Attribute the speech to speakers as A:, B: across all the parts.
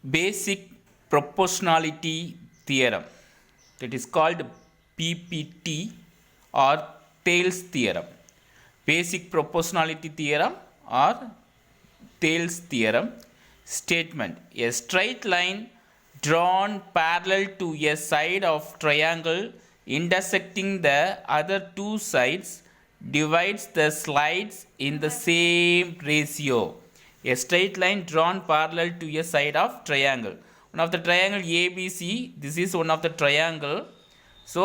A: basic proportionality theorem, that is called PPT or Thales theorem. Basic proportionality theorem or Thales theorem statement: a straight line drawn parallel to a side of triangle intersecting the other two sides divides the sides in the same ratio. A straight line drawn parallel to a side of triangle. One of the triangle ABC, this is one of the triangle. So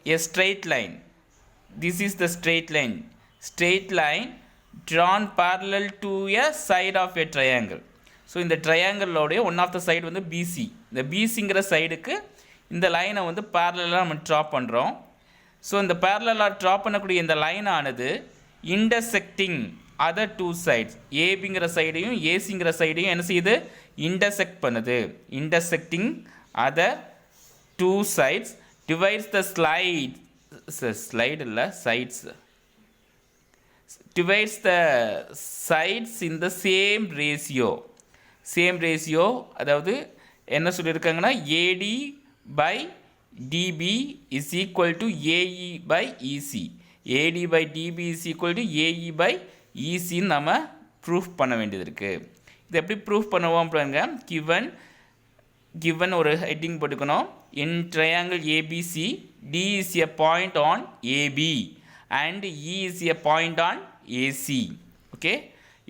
A: a straight line, this is the straight line drawn parallel to a side of a triangle. So இந்த ட்ரையாங்கிளோடைய one of the side வந்து PC. இந்த பிசிங்கிற சைடுக்கு இந்த லைனை வந்து பேரலாக நம்ம drop பண்ணுறோம். ஸோ இந்த பேரலாக ட்ராப் பண்ணக்கூடிய இந்த லைன் ஆனது இன்டர்செக்டிங் அதர் டூ சைட்ஸ், ஏபிங்கிற சைடையும் ஏசிங்கிற சைடையும் என்ன செய்யுது, இன்டர்செக்ட் பண்ணுது. Intersecting other two sides divides the slide இல்லை sides, divides the sides in the same ratio. Same ratio, அதாவது என்ன சொல்லியிருக்காங்கன்னா AD by DB is equal to AE by EC. AD by DB is equal to AE by இசின்னு நம்ம proof பண்ண வேண்டியது இருக்குது. இது எப்படி ப்ரூஃப் பண்ணுவோம் பாருங்க. கிவன் ஒரு ஹெட்டிங் போட்டுக்கணும். In triangle ABC D is a point on AB and E is a point on AC. Okay,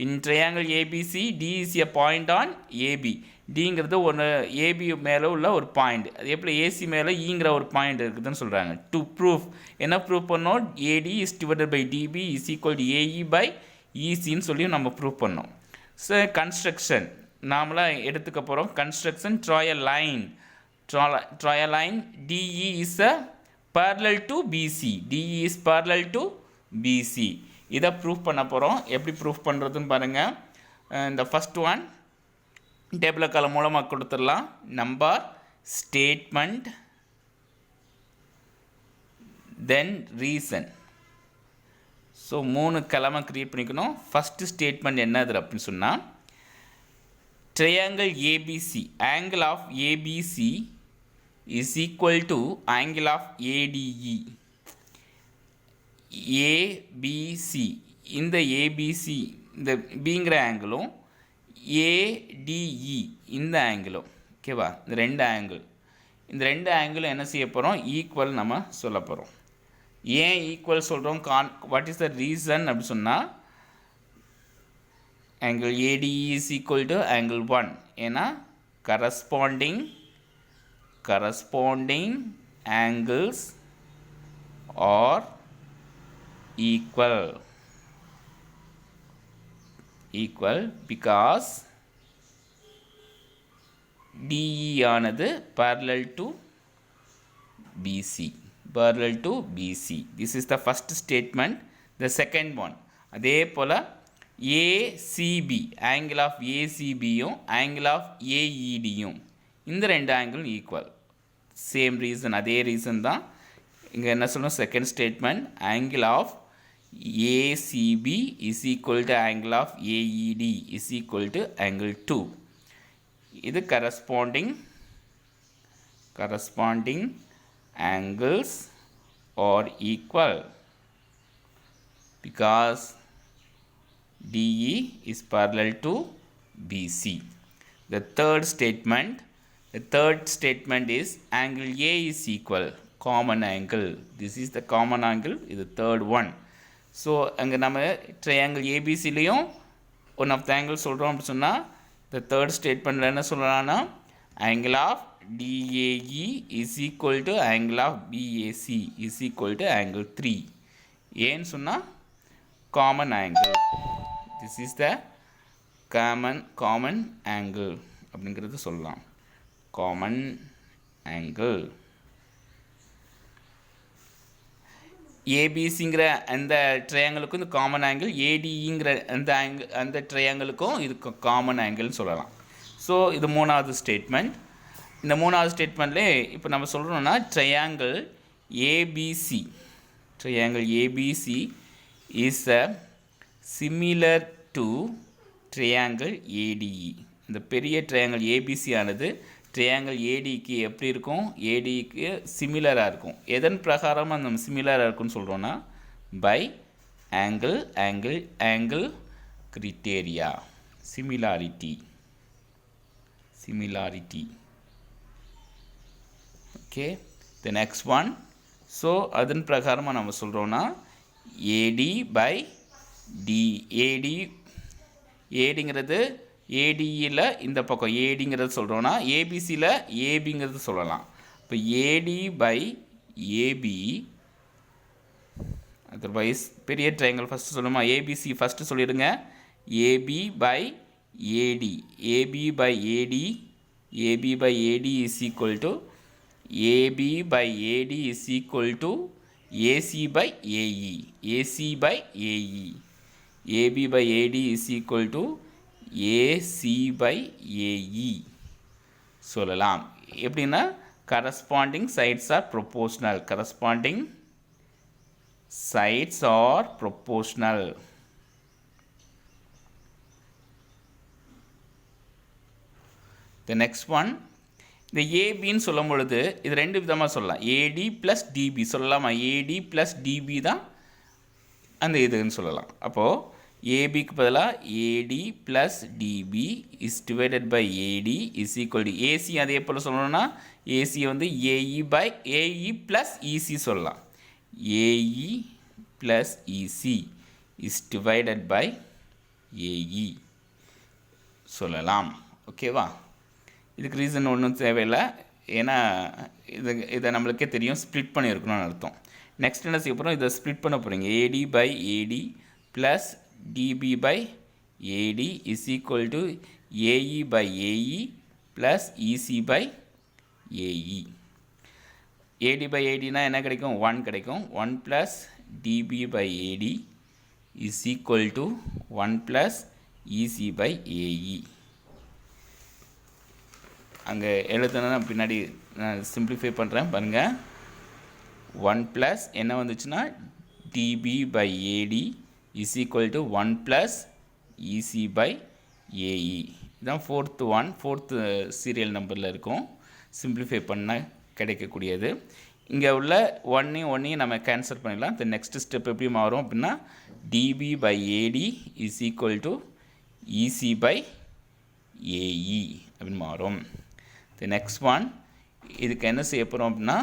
A: in triangle ABC D is a point on AB. Dங்கிறது ஒரு AB மேலே உள்ள ஒரு பாயிண்ட், அது எப்படி AC மேலே ஈங்கிற ஒரு பாயிண்ட் இருக்குதுன்னு சொல்கிறாங்க. டு ப்ரூஃப் என்ன ப்ரூஃப் பண்ணோம், AD is divided by DB is equal to AE by ECன்னு சொல்லி நம்ம ப்ரூஃப் பண்ணோம். ஸோ கன்ஸ்ட்ரக்ஷன் நாமளாக எடுத்துக்க போகிறோம். Construction draw a line DE is a parallel to BC. DE is parallel to BC. இதை ப்ரூஃப் பண்ண போகிறோம். எப்படி ப்ரூஃப் பண்ணுறதுன்னு பாருங்கள். இந்த ஃபஸ்ட் ஒன் டேபிள் காலம் மூலமாக கொடுத்துடலாம். Number, statement, then reason. So 3 கிழமை க்ரியேட் பண்ணிக்கணும். ஃபஸ்ட்டு ஸ்டேட்மெண்ட் என்னது அப்படின்னு சொன்னால், triangle ABC angle of ABC is equal to angle of ADE. ABC இந்த ABC இந்த Bங்கிற ஆங்கிளும் ADE இந்த ஆங்கிளும், ஓகேவா, இந்த ரெண்டு ஆங்கிளும் என்ன செய்ய போகிறோம், ஈக்குவல் நம்ம சொல்ல போகிறோம். ஏன் ஈக்குவல் சொல்கிறோம், வாட் இஸ் த ரீசன் அப்படி சொன்னால், angle ADE is equal to angle 1. ஏன்னா corresponding angles are equal because DE ஆனது parallel to BC. This is the first statement. The second one, அதே போல் ACB angle of ACBயும் angle of AEDயும் இந்த ரெண்டு angle equal. Same reason, அதே reason தான் இங்கே என்ன சொல்லணும். Second statement, angle of ACB is equal to angle of AED is equal to angle 2. இது corresponding angles are equal because DE is parallel to BC. The third statement is angle A is equal, common angle. This is the common angle, is the third one. So அங்கே நம்ம triangle ABCலையும் one of the angles சொல்கிறோம் அப்படி சொன்னால், the third statement என்ன சொல்லலாம்னா, angle of DAE is equal to angle of BAC is equal to angle 3. ஏன்னு சொன்னால் common angle. This is the common angle அப்படிங்கிறது சொல்லலாம். common angle ஏபிசிங்கிற அந்த ட்ரையாங்கிளுக்கும் இந்த காமன் ஆங்கிள், ஏடிங்கிற அந்த ட்ரையாங்கிளுக்கும் இதுக்கு காமன் ஆங்கிள்னு சொல்லலாம். ஸோ இது மூணாவது ஸ்டேட்மெண்ட். இந்த மூணாவது ஸ்டேட்மெண்ட்லேயே இப்போ நம்ம சொல்கிறோம்னா triangle ABC is a similar to triangle ADE. இந்த பெரிய ட்ரையாங்கிள் ஏபிசி ஆனது ட்ரையாங்கிள் ஏடிக்கு எப்படி இருக்கும், ஏடிக்கு சிமிலராக இருக்கும். எதன் பிரகாரம் அந்த சிமிலராக இருக்குன்னு சொல்கிறோன்னா by angle criteria, similarity. Okay, the next one. So அதன் பிரகாரமாக நம்ம சொல்கிறோன்னா ஏடி பை டி. ஏடிங்கிறது ஏடியில் இந்த பக்கம் ஏடிங்கிறது சொல்கிறோன்னா ஏபிசியில் ஏபிங்கிறது சொல்லலாம். இப்போ ஏடி பை ஏபி, அதர்வைஸ் பெரிய ட்ரையாங்கிள் ஃபஸ்ட்டு சொல்லுமா, ஏபிசி ஃபஸ்ட்டு சொல்லிடுங்க. AB by AD, AB by AD is equal to AB by AD is equal to AC by AE, AB by AD is equal to AC by AE சொல்லலாம். எப்படின்னா corresponding sides are proportional. The next one, இந்த ஏபின்னு சொல்லும் பொழுது இது ரெண்டு விதமாக சொல்லலாம். ஏடி plus DP சொல்லலாமா, ஏடி ப்ளஸ் டிபி தான் அந்த இதுன்னு சொல்லலாம். அப்போது ஏபிக்கு பதிலாக AD plus DB is divided by AD is equal to AC. அதே போல் சொல்லணும்னா ஏசி வந்து ஏஇ ப்ளஸ் இசி சொல்லலாம். AE plus EC is divided by AE சொல்லலாம். ஓகேவா, இதுக்கு ரீசன் ஒன்றும் தேவையில்லை, ஏன்னா இதை நம்மளுக்கே தெரியும் ஸ்ப்ளிட் பண்ணியிருக்கணும்னு அர்த்தம். நெக்ஸ்ட் என்ன செய்ய போகிறோம், இதை ஸ்ப்ளிட் பண்ண போகிறீங்க. AD by AD plus DB by AD is equal to AE by AE plus EC by AE. AD by ஏடினா என்ன கிடைக்கும், 1 கிடைக்கும். 1 plus DB by AD is equal to 1 plus EC by AE. அங்கே எழுதுனா பின்னாடி நான் சிம்பிளிஃபை பண்ணுறேன் பாருங்கள். 1 ப்ளஸ் என்ன வந்துச்சுன்னா DB by AD is equal to 1 plus EC by AE. இதுதான் ஃபோர்த்து சீரியல் நம்பரில் இருக்கும். சிம்பிளிஃபை பண்ணால் கிடைக்கக்கூடியது. இங்கே உள்ள ஒன்னையும் நம்ம கேன்சல் பண்ணிடலாம். இந்த நெக்ஸ்ட் ஸ்டெப் எப்படி மாறும் அப்படின்னா DB by AD is equal to EC by AE அப்படின்னு மாறும். தி நெக்ஸ்ட் ஒன், இதுக்கு என்ன செய்ய போகிறோம் அப்படின்னா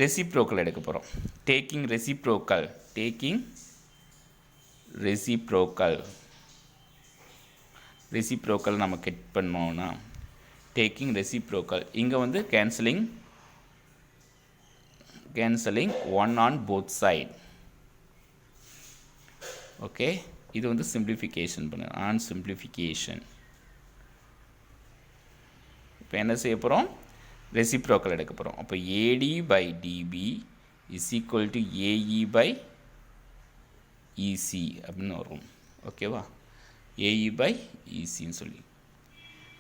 A: ரெசிப்ரோக்கல் எடுக்க போகிறோம். டேக்கிங் ரெசிப்ரோக்கல் நம்ம கெட் பண்ணோம்னா டேக்கிங் ரெசிப்ரோக்கல். இங்கே வந்து cancelling 1 on both side. Okay, இது வந்து சிம்பிளிஃபிகேஷன் பண்ணு ஆன் சிம்பிளிஃபிகேஷன். இப்போ என்ன செய்ய போகிறோம், ரெசிப்ரோக்கல் எடுக்க போகிறோம். அப்போ AD by DB is equal to AE by EC அப்படின்னு வரும். ஓகேவா, ஏஇ பை இசின்னு சொல்லி.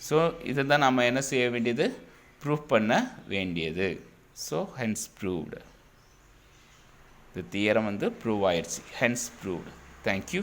A: ஸோ இதை தான் நம்ம என்ன செய்ய வேண்டியது, ப்ரூவ் பண்ண வேண்டியது. So hence proved. இந்த தியரம் வந்து ப்ரூவ் ஆயிடுச்சு, ஹென்ஸ் ப்ரூவ்டு. தேங்க்யூ.